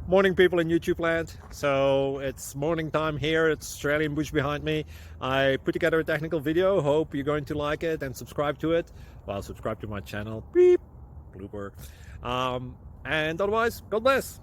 Morning, people in YouTube land. So it's morning time here. It's Australian bush behind me. I put together a technical video. Hope you're going to like it and subscribe to it. Well, subscribe to my channel. Beep, blooper. And otherwise, God bless.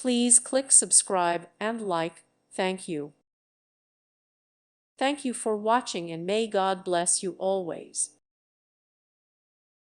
Please click subscribe and like. Thank you. Thank you for watching and may God bless you always.